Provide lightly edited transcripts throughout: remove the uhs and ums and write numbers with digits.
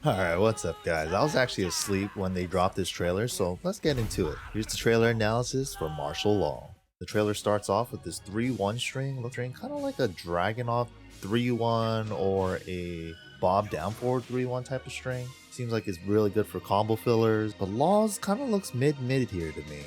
Alright, what's up guys? I was actually asleep when they dropped this trailer, so let's get into it. Here's the trailer analysis for Martial Law. The trailer starts off with this 3-1 string, kind of like a Dragunov 3-1 or a Bob down forward 3-1 type of string. Seems like it's really good for combo fillers, but Laws kind of looks mid here to me.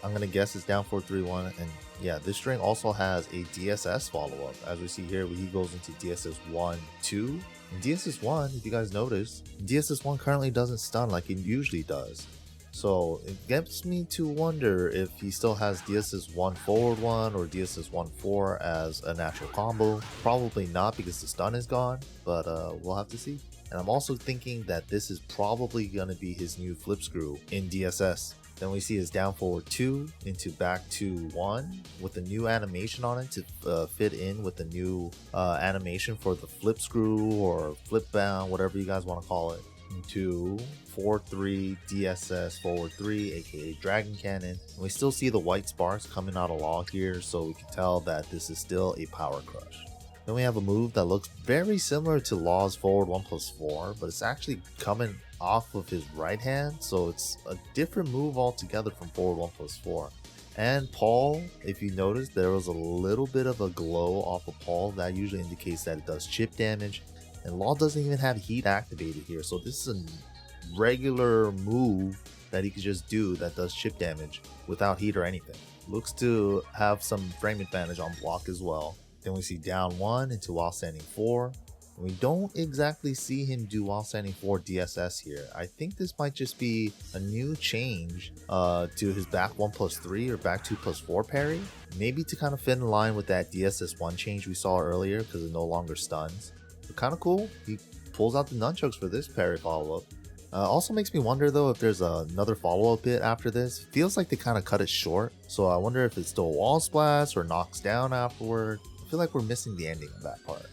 I'm gonna guess it's down forward 3-1, and yeah, this string also has a DSS follow-up. As we see here, he goes into DSS 1-2. In DSS 1, if you guys notice, DSS 1 currently doesn't stun like it usually does. So it gets me to wonder if he still has DSS 1 forward 1 or DSS 1-4 as a natural combo. Probably not because the stun is gone, but we'll have to see. And I'm also thinking that this is probably going to be his new flip screw in DSS. Then we see his down forward 2 into back to 1 with a new animation on it to fit in with the new animation for the flip screw or flip bound, whatever you guys want to call it, into 4-3 DSS forward 3, aka Dragon Cannon. And we still see the white sparks coming out of Law here, so we can tell that this is still a power crush. Then we have a move that looks very similar to Law's forward 1+4, but it's actually coming off of his right hand, so it's a different move altogether from forward 1+4. And Paul, if you notice, there was a little bit of a glow off of Paul. That usually indicates that it does chip damage, and Law doesn't even have heat activated here, so this is a regular move that he could just do that does chip damage without heat or anything. Looks to have some frame advantage on block as well. Then we see down 1 into while standing 4. We don't exactly see him do while standing 4 DSS here. I think this might just be a new change to his back 1+3 or back 2+4 parry. Maybe to kind of fit in line with that DSS 1 change we saw earlier because it no longer stuns. But kind of cool. He pulls out the nunchucks for this parry follow-up. Also makes me wonder though if there's another follow-up bit after this. Feels like they kind of cut it short. So I wonder if it's still wall splash or knocks down afterward. I feel like we're missing the ending of that part.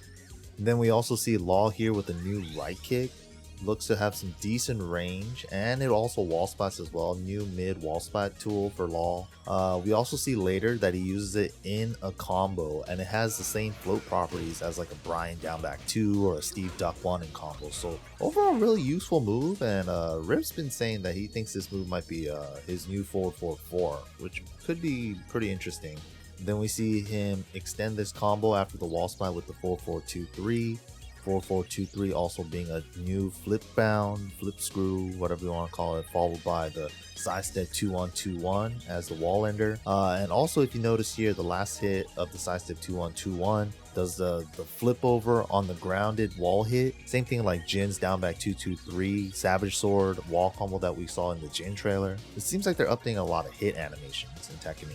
And then we also see Law here with a new right kick. Looks to have some decent range, and it also wall splats as well. New mid wall splat tool for Law. We also see later that he uses it in a combo, and it has the same float properties as like a Brian down back 2 or a Steve Duck 1 in combo. So overall, really useful move, and Rip's been saying that he thinks this move might be his new forward 4-4, which could be pretty interesting. Then we see him extend this combo after the wall splat with the 4-4-2-3. 4-4-2-3 also being a new flip bound, flip screw, whatever you want to call it, followed by the side step 2-1-2-1 as the wall ender. And also if you notice here, the last hit of the side step 2-1-2-1 does the flip over on the grounded wall hit. Same thing like Jin's down back 2-2-3 Savage Sword wall combo that we saw in the Jin trailer. It seems like they're updating a lot of hit animations in Tekken.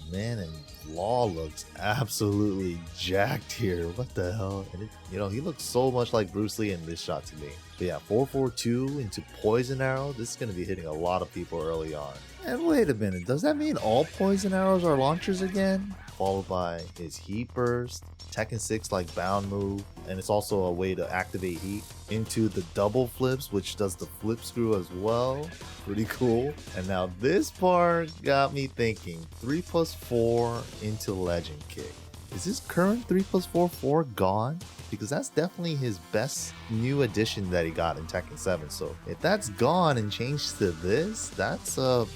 Man, and Law looks absolutely jacked here. What the hell? And he looks so much like Bruce Lee in this shot to me. But yeah, 4-4-2 into Poison Arrow. This is going to be hitting a lot of people early on. And wait a minute, does that mean all Poison Arrows are launchers again? Followed by his Heat Burst, Tekken 6 like bound move, and it's also a way to activate heat into the double flips, which does the flip screw as well. Pretty cool. And now this part got me thinking, 3+4 into Legend Kick. Is this current 3+4-4 gone? Because that's definitely his best new addition that he got in Tekken 7. So if that's gone and changed to this, that's a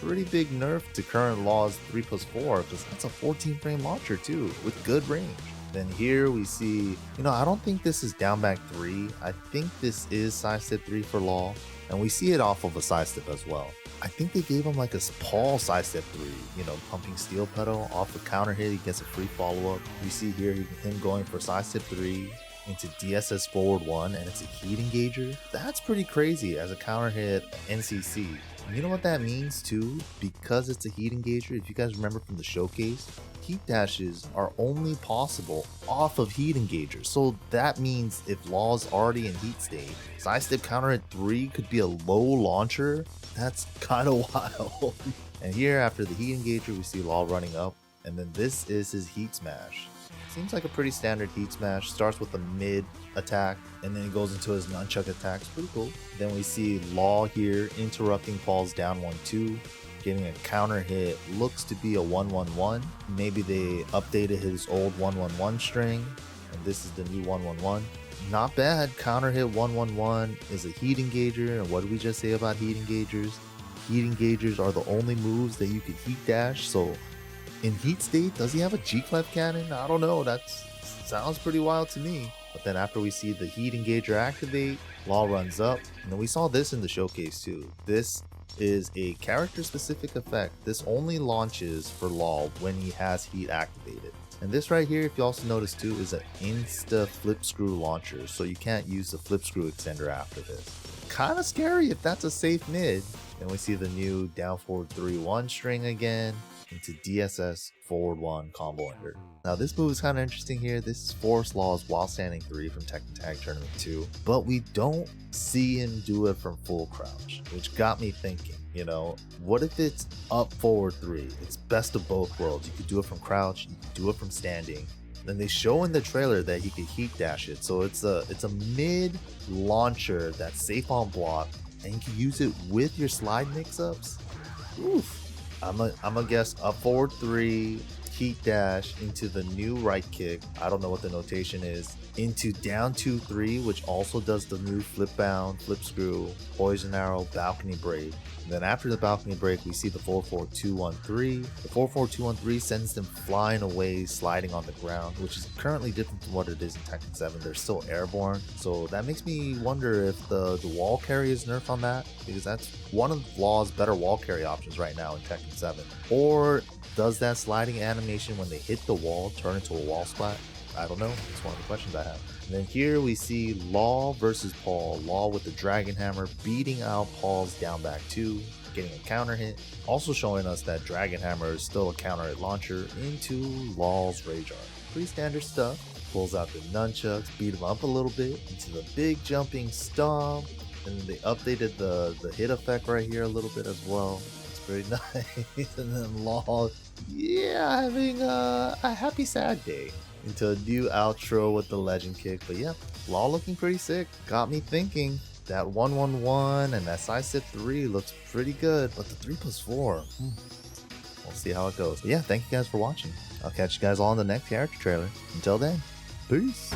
pretty big nerf to current Law's 3+4, because that's a 14 frame launcher too with good range. Then here we see, I don't think this is down back 3. I think this is side step 3 for Law, and we see it off of a side step as well. I think they gave him like a Paul side step 3, pumping steel pedal off the counter hit. He gets a free follow-up. We see here him going for side step 3 into DSS forward 1, and it's a heat engager. That's pretty crazy as a counter hit NCC. You know what that means too? Because it's a heat engager, if you guys remember from the showcase, heat dashes are only possible off of heat engagers. So that means if Law's already in heat state, side step counter hit 3 could be a low launcher. That's kind of wild. And here after the heat engager, we see Law running up, and then this is his heat smash. Seems like a pretty standard heat smash. Starts with a mid attack, and then he goes into his nunchuck attacks. Pretty cool. Then we see Law here interrupting Paul's down 1-2, getting a counter hit. Looks to be a 1-1-1. Maybe they updated his old 1-1-1 string, and this is the new 1-1-1. not bad. Counter hit 111 is a heat engager. And what did we just say about heat engagers? Heat engagers are the only moves that you can heat dash. So in heat state, does he have a G-Clef cannon? I don't know. That sounds pretty wild to me. But then after we see the heat engager activate, Law runs up. And then we saw this in the showcase too. This is a character specific effect. This only launches for Law when he has heat activated. And this right here, if you also notice too, is an insta flip screw launcher. So you can't use the flip screw extender after this. Kind of scary if that's a safe mid. Then we see the new down forward 3-1 string again into DSS forward 1 combo ender. Now this move is kind of interesting here. This is Force Law's while standing 3 from Tekken Tag Tournament 2, but we don't see him do it from full crouch, which got me thinking, you know, what if it's up forward 3? It's best of both worlds. You could do it from crouch, you could do it from standing. Then they show in the trailer that he could heat dash it, so it's a mid launcher that's safe on block, and you can use it with your slide mix-ups. Oof. I'm gonna guess up forward 3, heat dash into the new right kick. I don't know what the notation is. Into down 2-3, which also does the new flip bound, flip screw, poison arrow, balcony break. And then after the balcony break, we see the 4-4-2-1-3. The 4-4-2-1-3 sends them flying away, sliding on the ground, which is currently different from what it is in Tekken 7. They're still airborne. So that makes me wonder if the wall carry is nerfed on that, because that's one of Law's better wall carry options right now in Tekken 7. Or does that sliding animation when they hit the wall turn into a wall splat? I don't know. It's one of the questions I have. And then here we see Law versus Paul. Law with the Dragon Hammer beating out Paul's down back 2, getting a counter hit. Also showing us that Dragon Hammer is still a counter hit launcher into Law's Rage Art. Pretty standard stuff. Pulls out the nunchucks, beat him up a little bit into the big jumping stomp. And then they updated the hit effect right here a little bit as well. It's very nice. And then Law, yeah, having a happy sad day. Into a new outro with the legend kick. But yeah, Law looking pretty sick. Got me thinking. That 1-1-1 and that side step 3 looks pretty good, but the 3+4, we'll see how it goes. But yeah, thank you guys for watching. I'll catch you guys all in the next character trailer. Until then, peace.